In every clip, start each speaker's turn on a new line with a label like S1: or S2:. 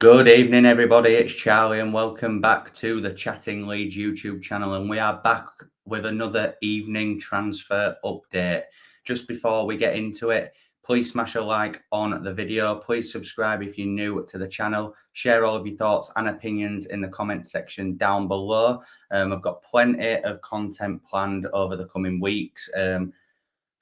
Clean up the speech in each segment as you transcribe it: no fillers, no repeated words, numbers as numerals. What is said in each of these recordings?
S1: Good evening, everybody. It's Charlie, and welcome back to the Chatting Leeds YouTube channel. And we are back with another evening transfer update. Just before we get into it, please smash a like on the video. Please subscribe if you're new to the channel. Share all of your thoughts and opinions in the comment section down below. I've got plenty of content planned over the coming weeks.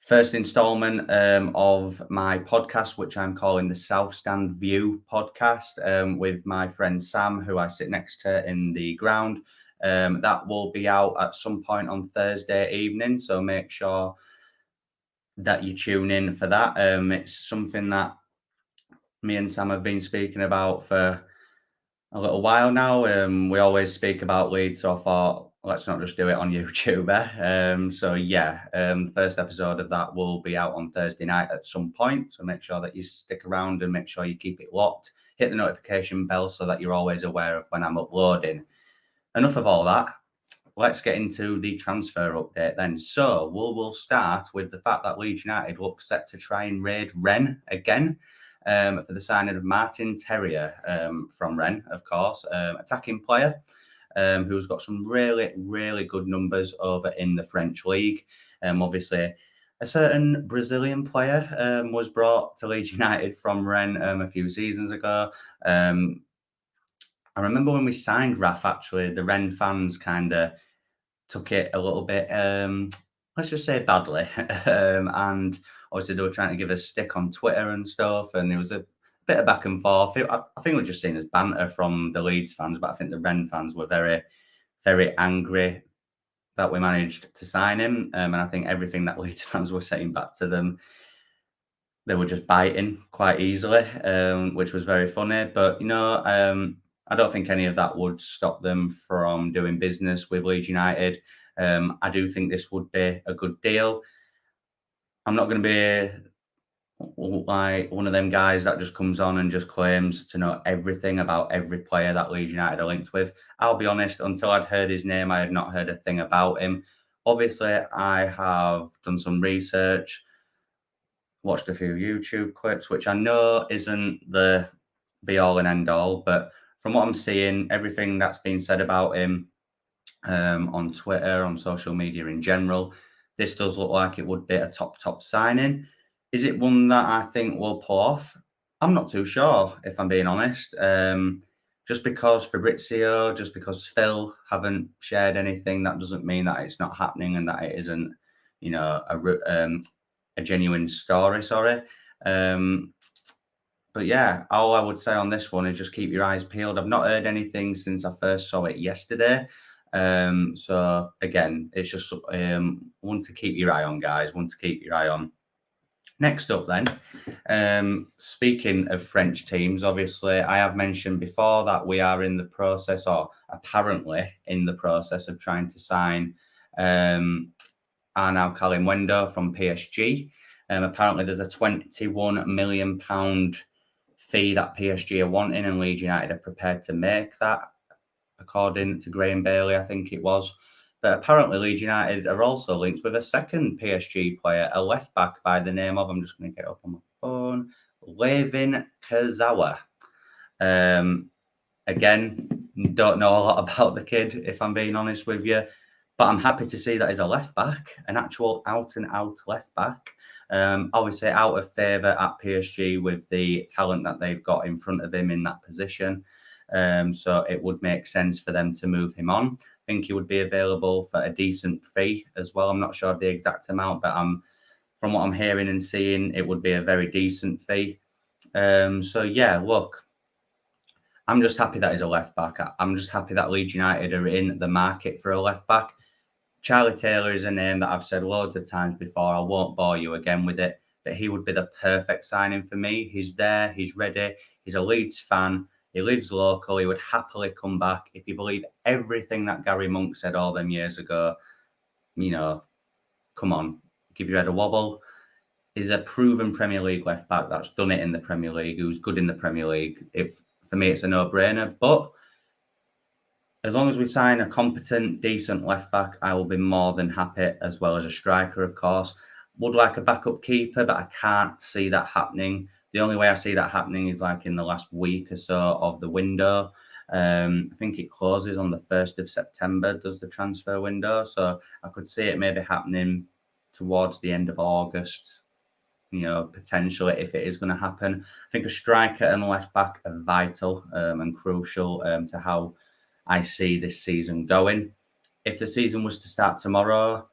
S1: First installment of my podcast, which I'm calling the South Stand View podcast, with my friend Sam, who I sit next to in the ground. That will be out at some point on Thursday evening, so make sure that you tune in for that. It's something that me and Sam have been speaking about for a little while now. We always speak about Leeds, so I thought, let's not just do it on YouTube. The first episode of that will be out on Thursday night at some point. So make sure that you stick around and make sure you keep it locked. Hit the notification bell so that you're always aware of when I'm uploading. Enough of all that. Let's get into the transfer update then. So we'll start with the fact that Leeds United look set to try and raid Rennes again. For the signing of Martin Terrier from Rennes, of course, attacking player who's got some really, really good numbers over in the French league. Obviously, a certain Brazilian player was brought to Leeds United from Rennes a few seasons ago. I remember when we signed Raf, actually, the Rennes fans kind of took it a little bit, let's just say badly. And obviously they were trying to give us stick on Twitter and stuff, and there was a bit of back and forth. I think we're just seen as banter from the Leeds fans, but I think the Rennes fans were very, very angry that we managed to sign him. And I think everything that Leeds fans were saying back to them, they were just biting quite easily, which was very funny. But, I don't think any of that would stop them from doing business with Leeds United. I do think this would be a good deal. I'm not going to be like one of them guys that just comes on and just claims to know everything about every player that Leeds United are linked with. I'll be honest, until I'd heard his name, I had not heard a thing about him. Obviously, I have done some research, watched a few YouTube clips, which I know isn't the be all and end all, but from what I'm seeing, everything that's been said about him on Twitter, on social media in general, this does look like it would be a top signing. Is it one that I think will pull off? I'm not too sure, if I'm being honest. Just because Fabrizio, just because Phil haven't shared anything, that doesn't mean that it's not happening and that it isn't, a genuine story. Sorry. But yeah, all I would say on this one is just keep your eyes peeled. I've not heard anything since I first saw it yesterday. So again, it's just one to keep your eye on, guys. One to keep your eye on. Next up then, speaking of French teams, obviously I have mentioned before that we are in the process, or apparently in the process, of trying to sign Arnaud Kalimwendo from PSG. Apparently there's a £21 million fee that PSG are wanting, and Leeds United are prepared to make that, according to Graham Bailey, I think it was. But apparently Leeds United are also linked with a second PSG player, a left back by the name of, I'm just going to get up on my phone, Levin Kurzawa. Again, don't know a lot about the kid, if I'm being honest with you, but I'm happy to see that he's a left back, an actual out and out left back. Obviously out of favour at PSG with the talent that they've got in front of him in that position. So it would make sense for them to move him on. I think he would be available for a decent fee as well. I'm not sure of the exact amount, but from what I'm hearing and seeing, it would be a very decent fee. So yeah, look, I'm just happy that he's a left back. I'm just happy that Leeds United are in the market for a left back. Charlie Taylor is a name that I've said loads of times before. I won't bore you again with it, but he would be the perfect signing for me. He's there, he's ready, he's a Leeds fan, he lives local, he would happily come back. If you believe everything that Gary Monk said all them years ago, come on, give your head a wobble. He's a proven Premier League left back that's done it in the Premier League, who's good in the Premier League. For me, it's a no-brainer, but as long as we sign a competent, decent left back, I will be more than happy, as well as a striker, of course. Would like a backup keeper, but I can't see that happening The only way I see that happening is like in the last week or so of the window. I think it closes on the 1st of September, does the transfer window. So I could see it maybe happening towards the end of August, potentially if it is going to happen. I think a striker and left back are vital and crucial to how I see this season going. If the season was to start tomorrow,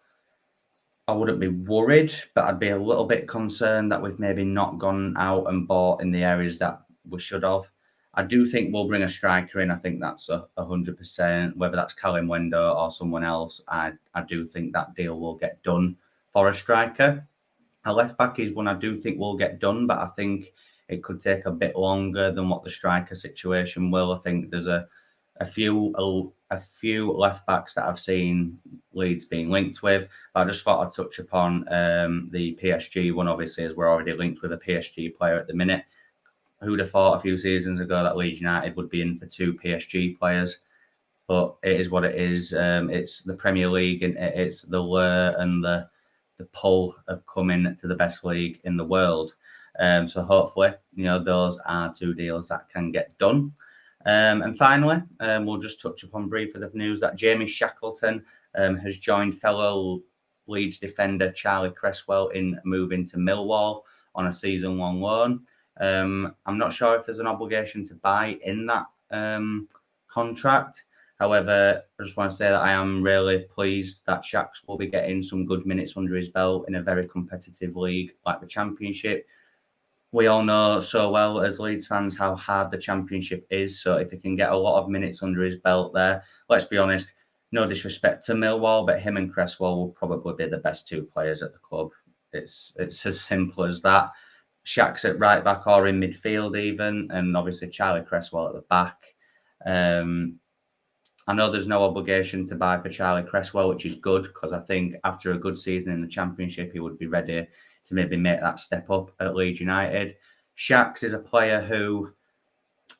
S1: I wouldn't be worried, but I'd be a little bit concerned that we've maybe not gone out and bought in the areas that we should have. I do think we'll bring a striker in. I think that's 100%. Whether that's Callum Wendo or someone else, I do think that deal will get done for a striker. A left back is one I do think will get done, but I think it could take a bit longer than what the striker situation will. I think there's a few left backs that I've seen Leeds being linked with. But I just thought I'd touch upon the PSG one, obviously, as we're already linked with a PSG player at the minute. Who'd have thought a few seasons ago that Leeds United would be in for 2 PSG players? But it is what it is. It's the Premier League, and it's the lure and the pull of coming to the best league in the world. So hopefully, those are 2 deals that can get done. And finally, we'll just touch upon briefly the news that Jamie Shackleton has joined fellow Leeds defender Charlie Cresswell in moving to Millwall on a season-long loan. I'm not sure if there's an obligation to buy in that contract. However, I just want to say that I am really pleased that Shacks will be getting some good minutes under his belt in a very competitive league like the Championship. We all know so well as Leeds fans how hard the Championship is. So if he can get a lot of minutes under his belt there, let's be honest, no disrespect to Millwall, but him and Cresswell will probably be the best 2 players at the club. It's as simple as that. Shaq's at right back or in midfield even, and obviously Charlie Cresswell at the back. I know there's no obligation to buy for Charlie Cresswell, which is good, because I think after a good season in the Championship, he would be ready to maybe make that step up at Leeds United. Shaqs is a player who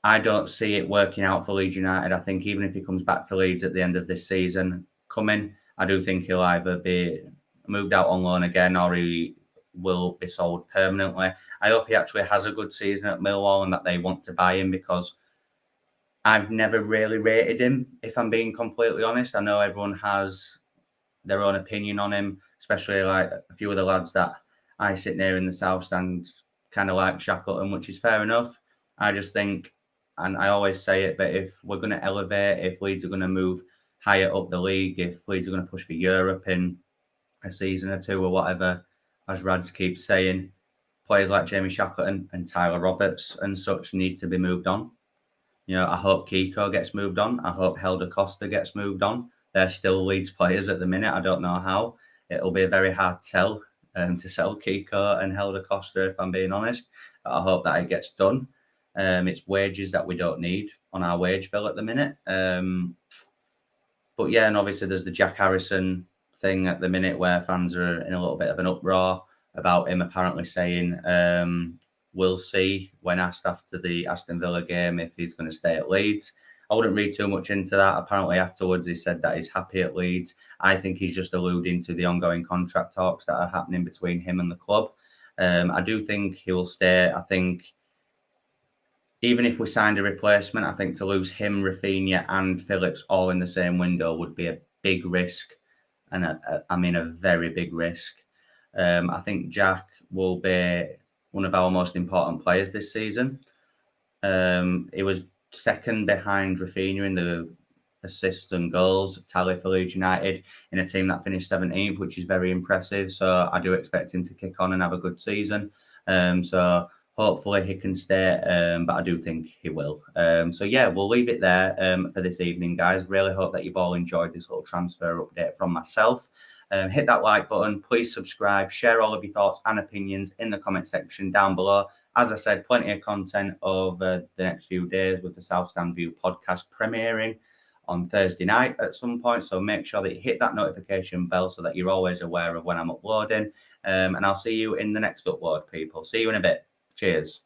S1: I don't see it working out for Leeds United. I think even if he comes back to Leeds at the end of this season I do think he'll either be moved out on loan again or he will be sold permanently. I hope he actually has a good season at Millwall and that they want to buy him, because I've never really rated him, if I'm being completely honest. I know everyone has their own opinion on him, especially like a few of the lads that I sit near in the South Stand kind of like Shackleton, which is fair enough. I just think, and I always say it, but if we're going to elevate, if Leeds are going to move higher up the league, if Leeds are going to push for Europe in a season or 2 or whatever, as Rads keeps saying, players like Jamie Shackleton and Tyler Roberts and such need to be moved on. I hope Kiko gets moved on. I hope Helder Costa gets moved on. They're still Leeds players at the minute. I don't know how. It'll be a very hard sell to sell Kiko and Helder Costa, if I'm being honest. But I hope that it gets done. It's wages that we don't need on our wage bill at the minute. But yeah, and obviously there's the Jack Harrison thing at the minute where fans are in a little bit of an uproar about him apparently saying we'll see when asked after the Aston Villa game if he's going to stay at Leeds. I wouldn't read too much into that. Apparently afterwards he said that he's happy at Leeds. I think he's just alluding to the ongoing contract talks that are happening between him and the club. I do think he will stay. I think even if we signed a replacement, I think to lose him, Rafinha and Phillips all in the same window would be a big risk. And a very big risk. I think Jack will be one of our most important players this season. He was second behind Rafinha in the assists and goals tally for Leeds United in a team that finished 17th, which is very impressive. So I do expect him to kick on and have a good season. So hopefully he can stay, but I do think he will. So yeah, we'll leave it there for this evening, guys. Really hope that you've all enjoyed this little transfer update from myself. Hit that like button, please subscribe, share all of your thoughts and opinions in the comment section down below. As I said, plenty of content over the next few days with the South Stand View podcast premiering on Thursday night at some point. So make sure that you hit that notification bell so that you're always aware of when I'm uploading. And I'll see you in the next upload, people. See you in a bit. Cheers.